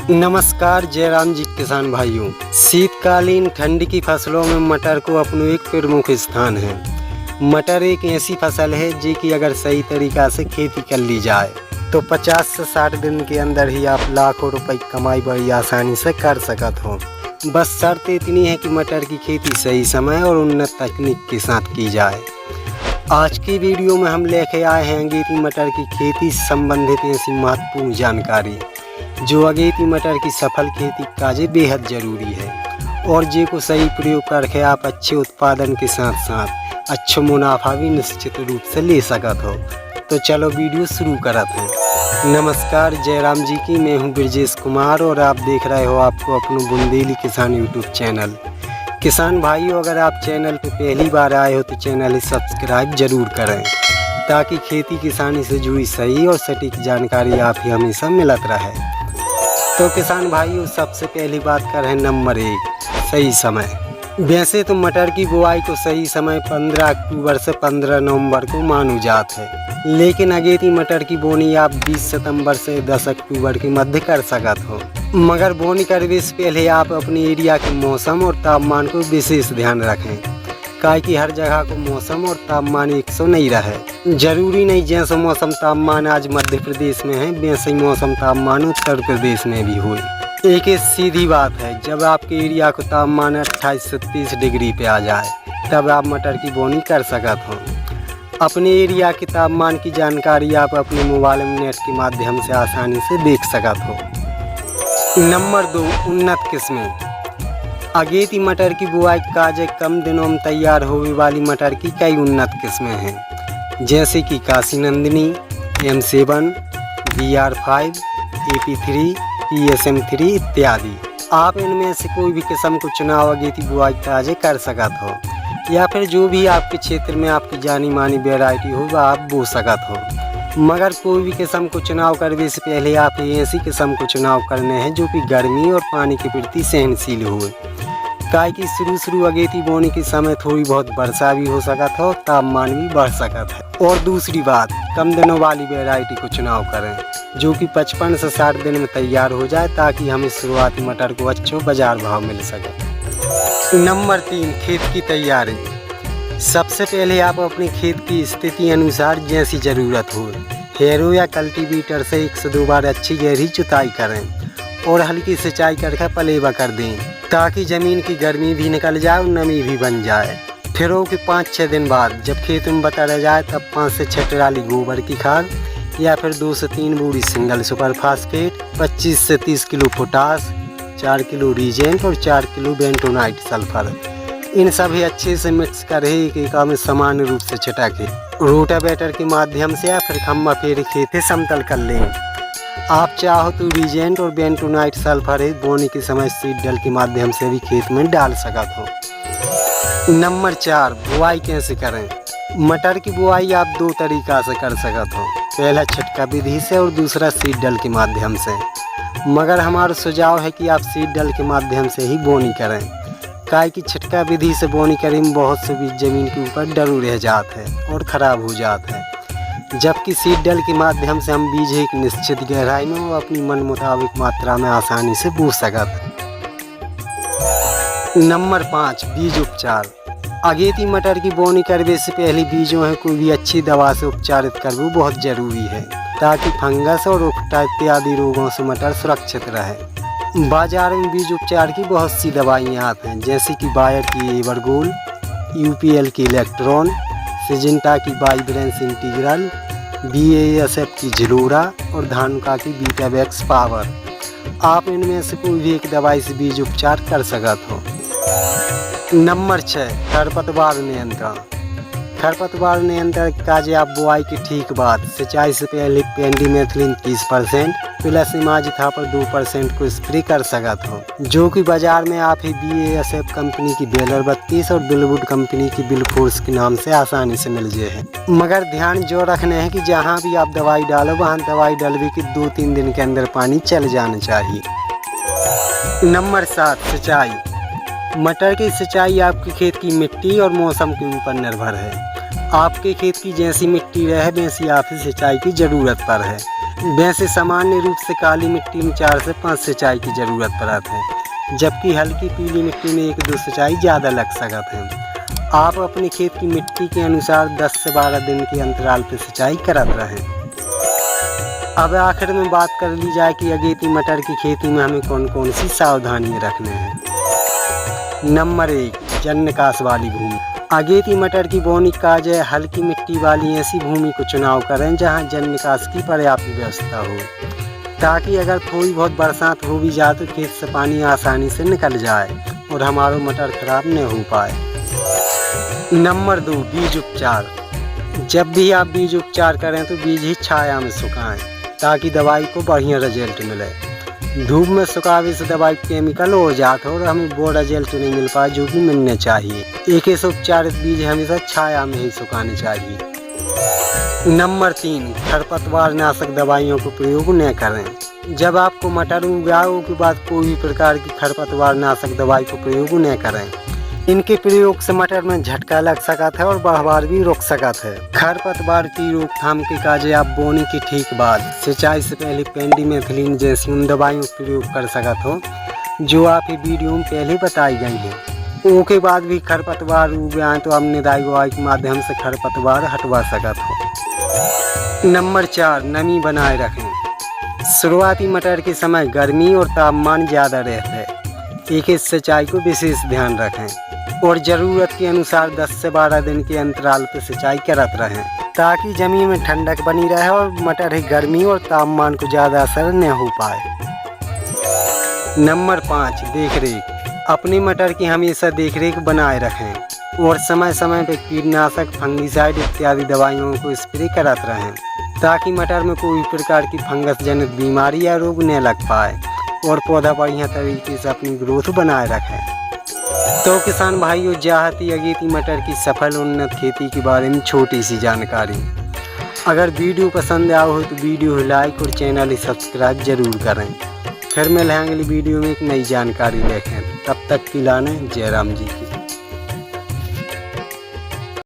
नमस्कार जयराम जी किसान भाइयों। शीतकालीन ठंड की फसलों में मटर को अपना एक प्रमुख स्थान है। मटर एक ऐसी फसल है जी की अगर सही तरीक़ा से खेती कर ली जाए तो 50 से 60 दिन के अंदर ही आप लाखों रुपए की कमाई बड़ी आसानी से कर सकते हो। बस शर्त इतनी है कि मटर की खेती सही समय और उन्नत तकनीक के साथ की जाए। आज की वीडियो में हम लेके आए हैं अगेती मटर की खेती से संबंधित ऐसी महत्वपूर्ण जानकारी जो अगेती मटर की सफल खेती काजे बेहद ज़रूरी है और जे को सही प्रयोग करके आप अच्छे उत्पादन के साथ साथ अच्छा मुनाफा भी निश्चित रूप से ले सकते हो। तो चलो वीडियो शुरू करते हैं। नमस्कार जयराम जी की, मैं हूं ब्रजेश कुमार और आप देख रहे हो आपको अपना बुंदेली किसान यूट्यूब चैनल। किसान भाइयों, अगर आप चैनल पर पहली बार आए हो तो चैनल सब्सक्राइब जरूर करें ताकि खेती किसानी से जुड़ी सही और सटीक जानकारी आप ही हमेशा मिलत रहे। तो किसान भाइयों, सबसे पहली बात करें नंबर 1, सही समय। वैसे तो मटर की बुआई को सही समय 15 अक्टूबर से 15 नवंबर को मानू जाता है, लेकिन अगेती मटर की बोनी आप 20 सितंबर से 10 अक्टूबर के मध्य कर सकते हो। मगर बोनी करने से पहले आप अपने एरिया के मौसम और तापमान को विशेष ध्यान रखें, काहे कि हर जगह को मौसम और तापमान एक सौ नहीं रहे। जरूरी नहीं जैसा मौसम तापमान आज मध्य प्रदेश में है वैसे ही मौसम तापमान उत्तर प्रदेश में भी हो। एक सीधी बात है, जब आपके एरिया को तापमान 28 से 30 डिग्री पे आ जाए तब आप मटर की बोनी कर सकते हो। अपने एरिया के तापमान की जानकारी आप अपने मोबाइल में नेट के माध्यम से आसानी से देख सकते हो। नंबर 2, उन्नत किस्में। अगेती मटर की बुआई काजे कम दिनों में तैयार होने वाली मटर की कई उन्नत किस्में हैं, जैसे कि Kashi Nandini, M7, BR5, AP3, PSM3 इत्यादि। आप इनमें से कोई भी किस्म को चुनाव अगेती बुआई काजे कर सकते हो या फिर जो भी आपके क्षेत्र में आपकी जानी मानी वैरायटी हो वह आप बो सकते हो। मगर कोई भी किस्म को चुनाव करने से पहले आप ऐसी किस्म को चुनाव करने हैं जो कि गर्मी और पानी के प्रति सहनशील हो, काहे कि शुरू अगेती बोनी के समय थोड़ी बहुत वर्षा भी हो सकता है और तापमान भी बढ़ सकता है। और दूसरी बात, कम दिनों वाली वैरायटी को चुनाव करें जो कि 55 से 60 दिन में तैयार हो जाए ताकि हमें शुरुआती मटर को अच्छा बाजार भाव मिल सके। नंबर 3, खेत की तैयारी। सबसे पहले आप अपने खेत की स्थिति अनुसार जैसी ज़रूरत हो हैरो या कल्टीवेटर से 1 से 2 बार अच्छी गहरी जुताई करें और हल्की सिंचाई करके पलेवा कर दें ताकि ज़मीन की गर्मी भी निकल जाए और नमी भी बन जाए। फिर के 5-6 दिन बाद जब खेत में बता रह जाए तब 5 से 6 ट्राली गोबर की खाद या फिर 2 से 3 बोरी सिंगल सुपर फास्फेट, 25 से 30 किलो पोटास, 4 किलो रीजेंट और 4 किलो बेंटोनाइट सल्फर, इन सभी अच्छे से मिक्स कर एक एका में समान रूप से छिटाके रोटावेटर के माध्यम से या फिर खम्मा फेर खेत समतल कर लें। आप चाहो तो रीजेंट और बेंटोनाइट सल्फर बोने के समय सीड ड्रिल के माध्यम से भी खेत में डाल सकते हो। नंबर 4, बुआई कैसे करें। मटर की बुआई आप 2 तरीक़ा से कर सकते हो, पहला छिटका विधि से और दूसरा सीड ड्रिल के माध्यम से। मगर हमारा सुझाव है कि आप सीड ड्रिल के माध्यम से ही बोनी करें, काहे कि छिटका विधि से बोनी करने में बहुत से बीज जमीन के ऊपर डरू रह जाते हैं और ख़राब हो जाते हैं, जबकि सीड ड्रिल के माध्यम से हम बीज एक निश्चित गहराई में वो अपनी मन मुताबिक मात्रा में आसानी से बो सकते हैं। नंबर 5, बीज उपचार। अगेती मटर की बोनी करने से पहले बीजों है कोई भी अच्छी दवा से उपचारित करना बहुत ज़रूरी है ताकि फंगस और उकटा इत्यादि रोगों से मटर सुरक्षित रहे। बाजार में बीज उपचार की बहुत सी दवाइयाँ आती हैं, जैसे कि बायर की एवरगोल, UPL की इलेक्ट्रॉन, सिजिंटा की बाइब्रेंस इंटीग्रल, BASF की झिलोरा और धानुका की बीटावैक्स पावर। आप इनमें से कोई भी एक दवाई से बीज उपचार कर सकते हो। नंबर 6, खरपतवार नियंत्रण। खरपतवार नियंत्रण काजे आप बुआई के ठीक बाद सिंचाई से पहले पेंडिमेथिलिन 30% प्लस इमाजिथापर 2% को स्प्रे कर सकते हो, जो कि बाजार में आप ही BASF कंपनी की बेलर 32 और बिलवुड कंपनी की बिलफोर्स के नाम से आसानी से मिल जाए है। मगर ध्यान जो रखना है कि जहाँ भी आप दवाई डालो वहाँ दवाई डलवे के 2-3 दिन के अंदर पानी चल जाना चाहिए। नंबर 7, सिंचाई। मटर की सिंचाई आपके खेत की मिट्टी और मौसम के ऊपर निर्भर है। आपके खेत की जैसी मिट्टी रहे वैसी आपकी सिंचाई की ज़रूरत पर है। वैसे सामान्य रूप से काली मिट्टी में 4 से 5 सिंचाई की ज़रूरत पड़ती है, जबकि हल्की पीली मिट्टी में 1-2 सिंचाई ज़्यादा लग सकती है। आप अपने खेत की मिट्टी के अनुसार 10 से 12 दिन के अंतराल पर सिंचाई करते रहें। अब आखिर में बात कर ली जाए कि अगेती मटर की खेती में हमें कौन कौन सी सावधानियां रखने हैं। नंबर 1, जल निकास वाली भूमि। अगेती मटर की बोनी का जाए हल्की मिट्टी वाली ऐसी भूमि को चुनाव करें जहां जल निकास की पर्याप्त व्यवस्था हो, ताकि अगर थोड़ी बहुत बरसात हो भी जाए तो खेत से पानी आसानी से निकल जाए और हमारा मटर खराब न हो पाए। नंबर 2, बीज उपचार। जब भी आप बीज उपचार करें तो बीज ही छाया में सुखाएं, ताकि दवाई को बढ़िया रिजल्ट मिले। धूप में सुखावे से दवाई केमिकल हो जाता है और हमें वो रिजल्ट नहीं मिल पाए जो कि मिलने चाहिए। एक ऐसे उपचारित बीज हमेशा छाया में ही सुखाने चाहिए। नंबर 3, खरपतवार नाशक दवाइयों का प्रयोग न करें। जब आपको मटर उगाओ के बाद कोई भी प्रकार की खरपतवार नाशक दवाई का प्रयोग न करें। इनके प्रयोग से मटर में झटका लग सकता है और बढ़वार भी रुक सकता है। खरपतवार की रोकथाम के काजे आप बोनी के ठीक बाद सिंचाई से पहले पेंडिमेथिलीन जैसी उन दवाइयों का प्रयोग कर सकते हो जो आप वीडियो में पहले बताई गई हैं। ओके बाद भी खरपतवार उग आए तो आप निदाई गुआई के माध्यम से खरपतवार हटवा सकते हो। नंबर 4, नमी बनाए रखें। शुरुआती मटर के समय गर्मी और तापमान ज़्यादा रहता है। एक इस सिंचाई को विशेष ध्यान रखें और ज़रूरत के अनुसार 10 से 12 दिन के अंतराल पर सिंचाई करते रहें, ताकि ज़मीन में ठंडक बनी रहे और मटर की गर्मी और तापमान को ज़्यादा असर न हो पाए। नंबर 5, देखरेख। अपनी मटर की हमेशा देखरेख बनाए रखें और समय समय पर कीटनाशक, फंगिसाइड इत्यादि दवाइयों को स्प्रे करते रहें, ताकि मटर में कोई प्रकार की फंगस जनित बीमारी या रोग न लग पाए और पौधा बढ़िया तरीके से अपनी ग्रोथ बनाए रखें। तो किसान भाइयों, जाहती अगेती मटर की सफल उन्नत खेती के बारे में छोटी सी जानकारी। अगर वीडियो पसंद आया हो तो वीडियो लाइक और चैनल सब्सक्राइब जरूर करें। फिर मिलेंगे अगली वीडियो में एक नई जानकारी लेकर। तब तक की लाने जय राम जी की।